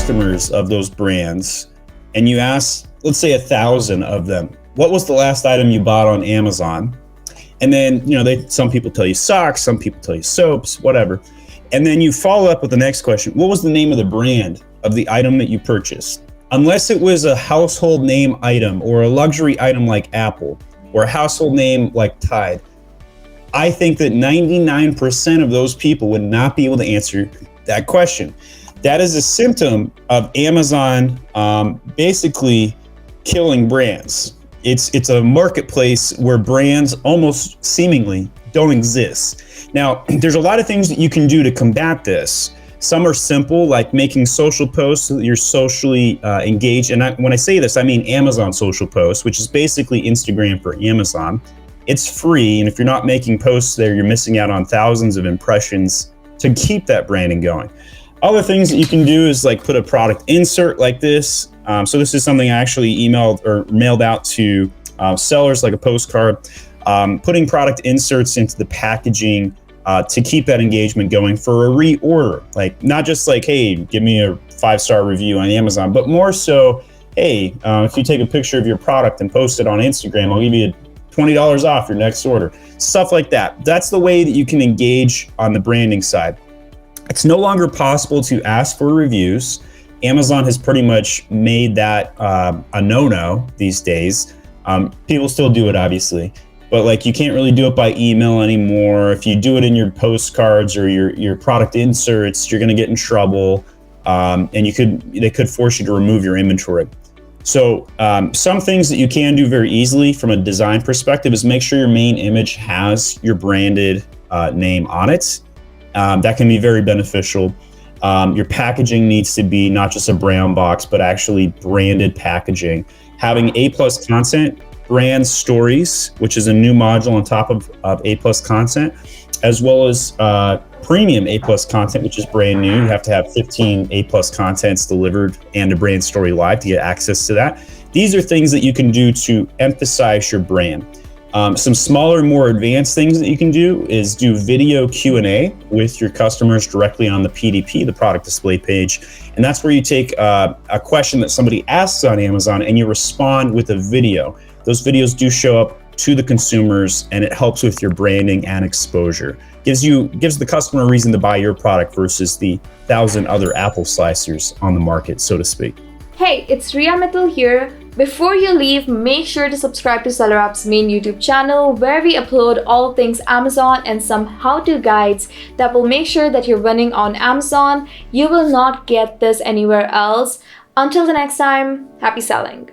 customers of those brands and you ask, let's say 1,000 of them, what was the last item you bought on Amazon? And then, some people tell you socks, some people tell you soaps, whatever. And then you follow up with the next question. What was the name of the brand of the item that you purchased? Unless it was a household name item or a luxury item like Apple or a household name like Tide, I think that 99% of those people would not be able to answer that question. That is a symptom of Amazon basically killing brands. It's a marketplace where brands almost seemingly don't exist. Now, there's a lot of things that you can do to combat this. Some are simple, like making social posts so that you're socially engaged. And when I say this, I mean Amazon social posts, which is basically Instagram for Amazon. It's free, and if you're not making posts there, you're missing out on thousands of impressions to keep that branding going. Other things that you can do is like put a product insert like this. So this is something I actually emailed or mailed out to sellers, like a postcard. Putting product inserts into the packaging to keep that engagement going for a reorder. Like not just like, hey, give me a 5-star review on Amazon, but more so, hey, if you take a picture of your product and post it on Instagram, I'll give you $20 off your next order. Stuff like that. That's the way that you can engage on the branding side. It's no longer possible to ask for reviews. Amazon has pretty much made that a no-no these days. People still do it, obviously, but like you can't really do it by email anymore. If you do it in your postcards or your product inserts, you're going to get in trouble, and they could force you to remove your inventory. So some things that you can do very easily from a design perspective is make sure your main image has your branded name on it. That can be very beneficial. Your packaging needs to be not just a brown box, but actually branded packaging. Having A+ content, brand stories, which is a new module on top of A+ content, as well as premium A+ content, which is brand new. You have to have 15 A+ contents delivered and a brand story live to get access to that. These are things that you can do to emphasize your brand. Some smaller, more advanced things that you can do is do video Q&A with your customers directly on the PDP, the product display page. And that's where you take a question that somebody asks on Amazon and you respond with a video. Those videos do show up to the consumers and it helps with your branding and exposure. Gives the customer a reason to buy your product versus the 1,000 other apple slicers on the market, so to speak. Hey, it's Ria Mittal here. Before you leave, make sure to subscribe to SellerApp's main YouTube channel where we upload all things Amazon and some how-to guides that will make sure that you're winning on Amazon. You will not get this anywhere else. Until the next time, happy selling.